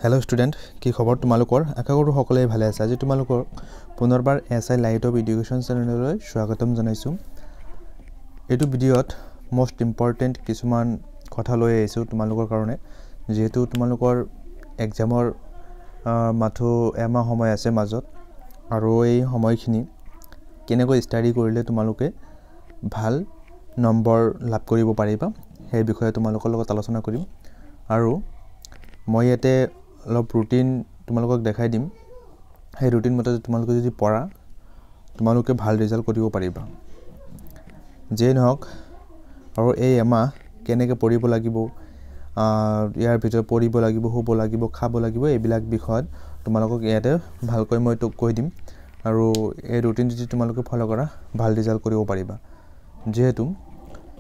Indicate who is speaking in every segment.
Speaker 1: Hello student की खबर तुम्हालोकर आशा करूँ सकलोৱে ভালে আছে। আজি তোমালোকৰ পুনৰবাৰ এসআই লাইট অফ এডুকেশ্যন চেনেললৈ স্বাগতম জনাইছো। এইটো ভিডিঅ'ত মোস্ট ইম্পৰ্টেন্ট কিছুমান কথা লৈ আহিছো তোমালোকৰ কাৰণে, যেহেতু তোমালোকৰ এক্সামৰ মাথো এমাহ সময় আছে মাজত, আৰু এই সময়খিনি কেনেকৈ ষ্টাডি কৰিলে তোমালোকে ভাল নম্বৰ লাভ কৰিব পাৰিবা সেই বিষয়ে তোমালোকৰ লগত আলোচনা কৰিম। আৰু মই ইয়াতে অলপ ৰুটিন তোমালোকক দেখাই দিম। সেই ৰুটিন মতে তোমালোকে যদি পঢ়া তোমালোকে ভাল ৰিজাল্ট কৰিব পাৰিবা। যে নহওক আৰু এই এমাহ কেনেকৈ পঢ়িব লাগিব, ইয়াৰ ভিতৰত পঢ়িব লাগিব, শুব লাগিব, খাব লাগিব, এইবিলাক বিষয়ত তোমালোকক ইয়াতে ভালকৈ মই কৈ দিম। আৰু এই ৰুটিন যদি তোমালোকে ফলো কৰা ভাল ৰিজাল্ট কৰিব পাৰিবা। যেহেতু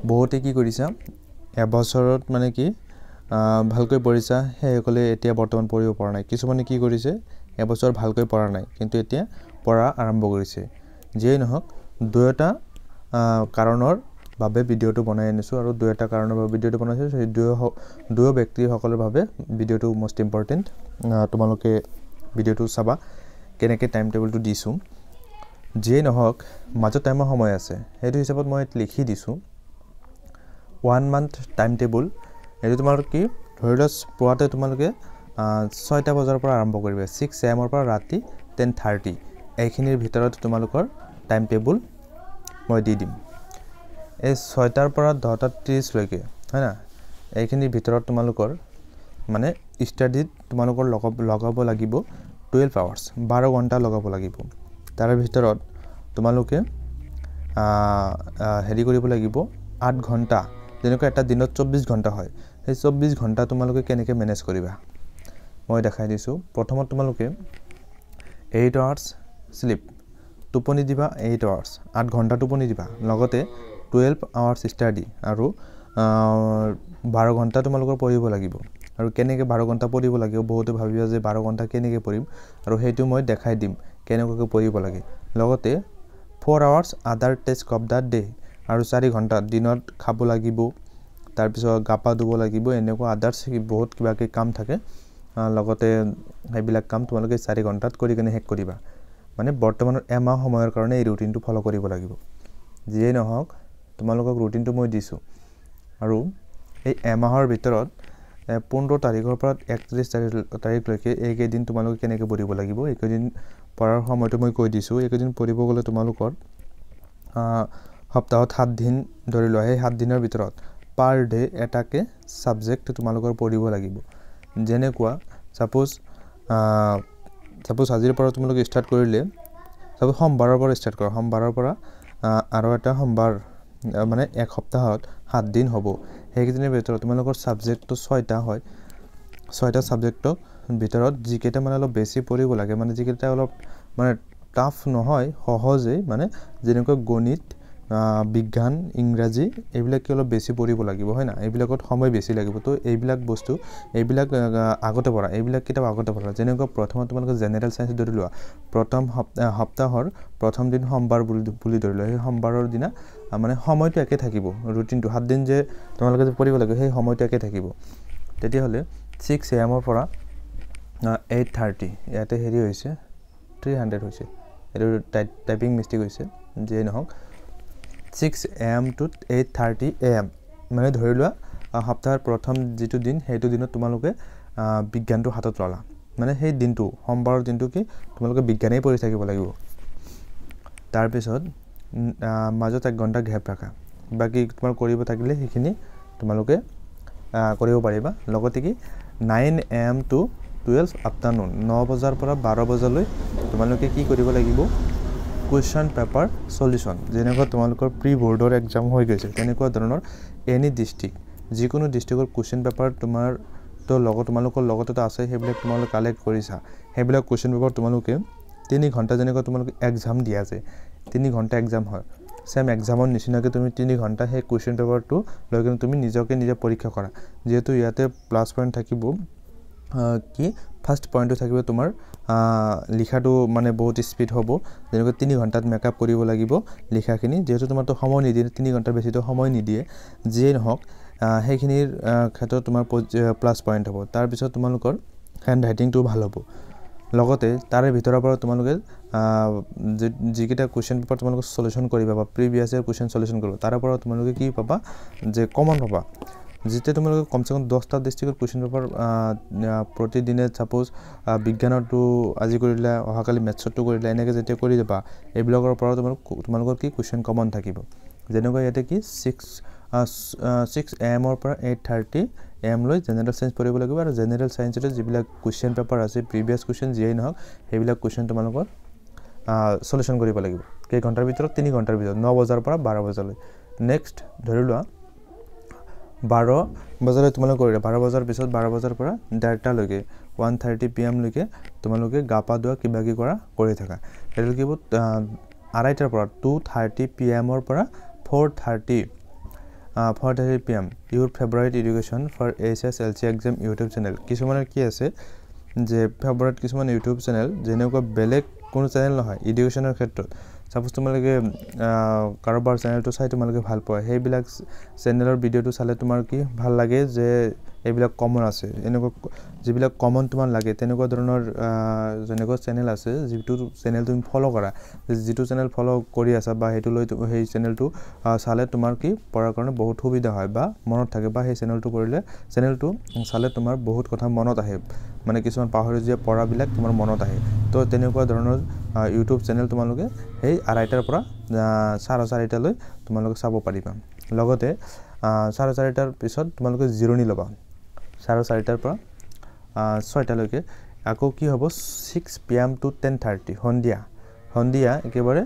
Speaker 1: বহুতে কি কৰিছা এবছৰত মানে কি ভালকৈ পঢ়িছা, সেইসকলে এতিয়া বৰ্তমান পঢ়িব পৰা নাই। কিছুমানে কি কৰিছে এবছৰ ভালকৈ পঢ়া নাই কিন্তু এতিয়া পঢ়া আৰম্ভ কৰিছে। যেই নহওক দুয়োটা কাৰণৰ বাবে ভিডিঅ'টো বনাই আনিছোঁ, আৰু দুয়োটা কাৰণৰ বাবে ভিডিঅ'টো বনাইছোঁ। সেই দুয়ো ব্যক্তিসকলৰ বাবে ভিডিঅ'টো মোষ্ট ইম্পৰ্টেণ্ট। তোমালোকে ভিডিঅ'টো চাবা কেনেকৈ টাইম টেবুলটো দিছোঁ। যেই নহওক মাজত টাইমৰ সময় আছে, সেইটো হিচাপত মই লিখি দিছোঁ 1 মান্থ টাইম টেবুল। এইটো তোমালোকে কি ধৰি লোৱা পুৱাতে তোমালোকে 6টা বজাৰ পৰা আৰম্ভ কৰিবা, 6 AM পৰা ৰাতি 10:30 এইখিনিৰ ভিতৰত তোমালোকৰ টাইম টেবুল মই দি দিম। এই 6টাৰ পৰা 10:30 লৈকে হয় না, এইখিনিৰ ভিতৰত তোমালোকৰ মানে ষ্টাডিত তোমালোকৰ লগাব লাগিব 12 আৱাৰ্ছ, 12 ঘণ্টা লগাব লাগিব। তাৰ ভিতৰত তোমালোকে হেৰি কৰিব লাগিব 8 ঘণ্টা, যেনেকৈ এটা দিনত 24 ঘণ্টা হয়, সেই 24 ঘণ্টা তোমালোকে কেনেকৈ মেনেজ কৰিবা মই দেখাই দিছোঁ। প্ৰথমত তোমালোকে 8 আৱাৰ্ছ স্লিপ, টোপনি দিবা 8 আৱাৰ্ছ, 8 ঘণ্টা টোপনি দিবা। লগতে 12 আৱাৰ্ছ ষ্টাডি আৰু 12 ঘণ্টা তোমালোকৰ পঢ়িব লাগিব। আৰু কেনেকৈ 12 ঘণ্টা পঢ়িব লাগিব, বহুতে ভাবিবা যে 12 ঘণ্টা কেনেকৈ পঢ়িম, আৰু সেইটো মই দেখাই দিম কেনেকুৱাকৈ পঢ়িব লাগে। লগতে 4 আৱাৰ্ছ আদাৰ টেস্ক অফ দ্য ডে, আৰু 4 ঘণ্টা দিনত খাব লাগিব, তাৰপিছত গা পা ধুব লাগিব, এনেকুৱা আদাৰ্ছ বহুত কিবাকিবি কাম থাকে। লগতে সেইবিলাক কাম তোমালোকে 4 ঘণ্টাত কৰি কিনে শেষ কৰিবা। মানে বৰ্তমানৰ এমাহ সময়ৰ কাৰণে এই ৰুটিনটো ফ'ল' কৰিব লাগিব। যিয়েই নহওক তোমালোকক ৰুটিনটো মই দিছোঁ, আৰু এই এমাহৰ ভিতৰত 15 তাৰিখৰ পৰা 31 তাৰিখলৈকে এইকেইদিন তোমালোকে কেনেকৈ পঢ়িব লাগিব, এইকেইদিন পঢ়াৰ সময়টো মই কৈ দিছোঁ। এইকেইদিন পঢ়িব গ'লে তোমালোকৰ সপ্তাহত 7 দিন ধৰি লোৱা, সেই 7 দিনৰ ভিতৰত পাৰ ডে এটাকে ছাবজেক্ট তোমালোকৰ পঢ়িব লাগিব। যেনেকুৱা ছাপ'জ আজিৰ পৰা তোমালোকে ষ্টাৰ্ট কৰিলে, ছাপ'জ সোমবাৰৰ পৰা ষ্টাৰ্ট কৰা, সোমবাৰৰ পৰা আৰু এটা সোমবাৰ মানে এক সপ্তাহত 7 দিন হ'ব। সেইকেইদিনৰ ভিতৰত তোমালোকৰ ছাবজেক্টটো 6টা হয়। 6টা ছাবজেক্টৰ ভিতৰত যিকেইটা মানে অলপ বেছি পঢ়িব লাগে, মানে যিকেইটা অলপ মানে টাফ নহয়, সহজেই, মানে যেনেকৈ গণিত, বিজ্ঞান, ইংৰাজী, এইবিলাকে অলপ বেছি পঢ়িব লাগিব হয় না, এইবিলাকত সময় বেছি লাগিব। তো এইবিলাক বস্তু এইবিলাক আগতে পঢ়া, এইবিলাক কিতাপ আগতে পঢ়া। যেনেকুৱা প্ৰথমত তোমালোকে জেনেৰেল চায়েন্স ধৰি লোৱা, প্ৰথম সপ্তাহৰ প্ৰথম দিন সোমবাৰ বুলি ধৰি লোৱা, সেই সোমবাৰৰ দিনা মানে সময়টো একে থাকিব, ৰুটিনটো 7 দিন যে তোমালোকে যে পঢ়িব লাগে সেই সময়টো একে থাকিব। তেতিয়াহ'লে 6 AM পৰা 8:30, ইয়াতে হেৰি হৈছে 300 হৈছে, এইটো টাইপিং মিষ্টেক হৈছে। যিয়েই নহওক 6 AM to 8:30 AM, মানে ধৰি লোৱা সপ্তাহৰ প্ৰথম যিটো দিন সেইটো দিনত তোমালোকে বিজ্ঞানটো হাতত ল'লা, মানে সেই দিনটো সোমবাৰৰ দিনটো কি তোমালোকে বিজ্ঞানেই পঢ়ি থাকিব লাগিব। তাৰপিছত মাজত 1 ঘণ্টা গেপ ৰাখা, বাকী তোমাৰ কৰিব থাকিলে সেইখিনি তোমালোকে কৰিব পাৰিবা। লগতে কি 9 AM to 12 আফটাৰনুন, 9 বজাৰ পৰা 12 বজালৈ তোমালোকে কি কৰিব লাগিব, কুৱেশ্যন পেপাৰ সলিউশ্যন। যেনেকুৱা তোমালোকৰ প্ৰি বৰ্ডৰ এক্সাম হৈ গৈছে, তেনেকুৱা ধৰণৰ এনি ডিষ্ট্ৰিক্ট, যিকোনো ডিষ্ট্ৰিক্টৰ কুৱেশ্যন পেপাৰ তোমালোকৰ লগতে আছে, সেইবিলাক তোমালোকে কালেক্ট কৰিছা। সেইবিলাক কুৱেশ্যন পেপাৰ তোমালোকে 3 ঘণ্টা, যেনেকুৱা তোমালোকে এক্সাম দিয়া যায় 3 ঘণ্টা এক্সাম হয়, ছেম এক্সামৰ নিচিনাকৈ তুমি 3 ঘণ্টা সেই কুৱেশ্যন পেপাৰটো লৈ কিনে তুমি নিজে পৰীক্ষা কৰা। যিহেতু ইয়াতে প্লাছ পইণ্ট থাকিব কি, ফাৰ্ষ্ট পইণ্টটো থাকিব তোমাৰ লিখাটো মানে বহুত স্পীড হ'ব, যেনেকৈ 3 ঘণ্টাত মেকআপ কৰিব লাগিব লিখাখিনি। যিহেতু তোমাৰতো সময় নিদিয়ে, 3 ঘণ্টাৰ বেছিতো সময় নিদিয়ে। যিয়েই নহওক সেইখিনিৰ ক্ষেত্ৰত তোমাৰ প্লাছ পইণ্ট হ'ব। তাৰপিছত তোমালোকৰ হ্যান্ড ৰাইটিংটো ভাল হ'ব লগতে তাৰে ভিতৰৰ পৰা তোমালোকে যিকেইটা কুৱেশ্যন পেপাৰ তোমালোকে সলিউশন কৰিবা বা প্ৰিভিয়াছ ইয়াৰ কুৱেশ্যন সলিউশন কৰিবা তাৰে পৰা তোমালোকে কি পাবা যে কমন পাবা যেতিয়া তোমালোকে কমসে কম 10টা ডিস্ট্ৰিক্টৰ কুৱেশ্যন পেপাৰ প্ৰতিদিনে সাপোজ বিজ্ঞানৰটো আজি কৰিলা অহাকালি মেথছৰটো কৰিলা এনেকৈ যেতিয়া কৰি যাবা এইবিলাকৰ পৰা তোমালোকৰ কি কুৱেশ্যন কমন থাকিব যেনেকৈ ইয়াতে কি 6 AM ৰ পৰা 8:30 AM লৈ জেনাৰেল সায়েন্স পঢ়িব লাগিব আৰু জেনাৰেল সায়েন্সৰ যিবিলাক কুৱেশ্যন পেপাৰ আছে প্ৰিভিয়াছ কুৱেশ্যন যিয়েই নহওক সেইবিলাক কুৱেশ্যন তোমালোকৰ সলিউশন কৰিব লাগিব কেই ঘণ্টাৰ ভিতৰত 3 ঘণ্টাৰ ভিতৰত 9 বজাৰ পৰা 12 বজালৈ নেক্সট ধৰি লোৱা 12 বজালৈ তোমালোকে কৰিলা 12 বজাৰ পিছত 12 বজাৰ পৰা 1:30 লৈকে 1:30 PM লৈকে তোমালোকে গাপা দুৱা কিবা কি কৰা কৰি থাকা এটো কি বহুত 2:30 পৰা 2:30 PM ৰ পৰা 4:30 PM your favorite education for SSLC exam YouTube channel কিছুমানৰ কি আছে যে ফেভাৰিট কিছুমান YouTube channel যেনেকৈ বেলেগ কোনো চ্যানেল নহয় এডুকেশনৰ ক্ষেত্ৰত সাপোজ তোমালোকে কাৰোবাৰ চ্যানেলটো চাই তোমালোকে ভাল পোৱা সেইবিলাক চ্যানেলৰ ভিডিওটো চালে তোমাৰ কি ভাল লাগে যে এইবিলাক কমন আছে এনেকৈ যিবিলাক কমন তোমাৰ লাগে তেনেকুৱা ধৰণৰ যেনেকৈ চ্যানেল আছে যিটো চ্যানেল তুমি ফলো কৰা যিটো চ্যানেল ফলো কৰি আছা বা হেতু লৈ সেই চ্যানেলটো চালে তোমাৰ কি পঢ়াৰ কাৰণে বহুত সুবিধা হয় বা মনত থাকে বা সেই চ্যানেলটো কৰিলে চ্যানেলটো চালে তোমাৰ বহুত কথা মনত আহে মানে কিছুমান পাহৰি যোৱা পঢ়াবিলাক তোমাৰ মনত আহে তো তেনেকুৱা ধৰণৰ YouTube চ্যানেল তোমালোকে এই 2:30 পৰা 4:30 লৈ তোমালোকে চাব পাৰিবা লগতে 4:30 পিছত তোমালোকে জিৰণি ল'বা 4:30 পৰা 6টা লৈকে আকৌ কি হ'ব 6 PM to 10:30 সন্ধিয়া একেবাৰে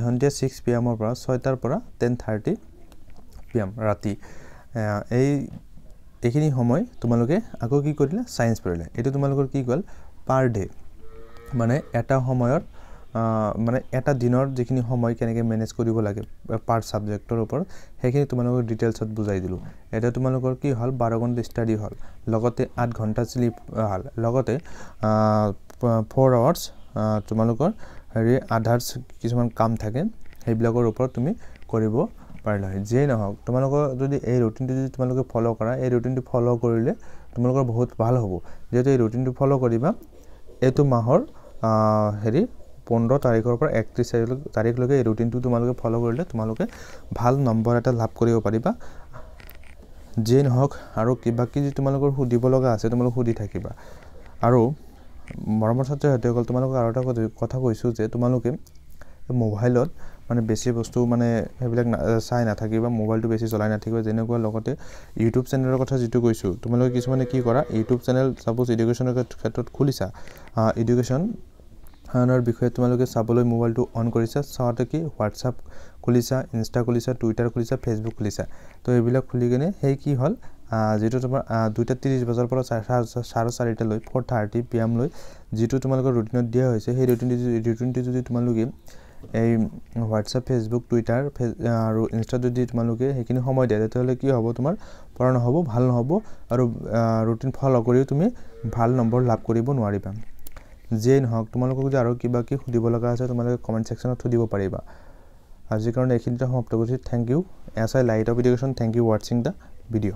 Speaker 1: সন্ধিয়া 6 PM ৰ পৰা 6টাৰ পৰা 10:30 PM ৰাতি এইখিনি সময় তোমালোকে আকৌ কি কৰিলা সায়েন্স পঢ়িলা এটো তোমালোকৰ কি গল পাৰ ডে মানে এটা সময়ৰ মানে এটা দিনৰ যিখিনি সময় কেনেকৈ মেনেজ কৰিব লাগে পাৰ সাবজেক্টৰ ওপৰত হেখিনি তোমালোকৰ ডিটেইলছত বুজাই দিলো এটা তোমালোকৰ কি হল 12 ঘণ্টা ষ্টাডি হল লগতে 8 ঘণ্টা স্লিপ হল লগতে 4 আৱাৰ্স তোমালোকৰ হেৰি আধাৰ্স কিছুমান কাম থাকে সেইবিলাকৰ ওপৰত তুমি কৰিব পাৰিলা যে নহওক তোমালোকৰ যদি এই ৰুটিনটো যদি তোমালোকে ফলো কৰা এই ৰুটিনটো ফলো কৰিলে তোমালোকৰ বহুত ভাল হ'ব যেটো এই ৰুটিনটো ফলো কৰিবা এটো মাহৰ হেৰি 15 তাৰিখৰ পৰা 31 তাৰিখলৈকে এই ৰুটিনটো তোমালোকে ফলো কৰিলে তোমালোকে ভাল নম্বৰ এটা লাভ কৰিব পাৰিবা যে নহওক আৰু কিবা কি যদি তোমালোকৰ সুধিব লগা আছে তোমালোক সুধি থাকিবা আৰু মৰমৰ ছাত্ৰসকল তোমালোকক আৰু এটা কথা কৈছো যে তোমালোকে মোবাইলত মানে বেছি বস্তু মানে হেবিলাক চাই না থাকিবা মোবাইলটো বেছি চলাই না থাকিবা যেনেকুৱা লগতে YouTube চেনেলৰ কথা যেটো কৈছো তোমালোকে কিছুমানে কি কৰা YouTube চেনেল সাপোজ এডুকেশনৰ ক্ষেত্ৰত খুলিছা এডুকেশন আনৰ বিষয়ে তোমালোকে চাবলৈ মোবাইলটো অন কৰিছা চাওতে কি WhatsApp খুলিছা ইনষ্টা খুলিছা টুইটাৰ খুলিছা ফেসবুক খুলিছা তো এইবিলাক খুলি কিনে হেই কি হল যেটো তোমাৰ 2:30 বজাৰ পৰা 4:30 লৈ 4:30 PM লৈ যেটো তোমালোকৰ ৰুটিনত দিয়া হৈছে সেই ৰুটিনটো যদি তোমালোকে এই WhatsApp Facebook Twitter আৰু ইনষ্টা যদি তোমালোকে হেখিনি সময় দিয়া তেতিয়ালে কি হ'ব তোমাৰ পঢ়া নহব ভাল নহব আৰু ৰুটিন ফলো কৰিও তুমি ভাল নম্বৰ লাভ কৰিব নোৱাৰিবা যে নহওক তোমালোকক যদি আৰু কিবা কি সুধিব লগা আছে তোমালোকে কমেন্ট সেকশনত সুধিব পাৰিবা আজিৰ কাৰণে এইখিনিতে সমাপ্ত কৰিছো thank you SI light of education thank you watching the video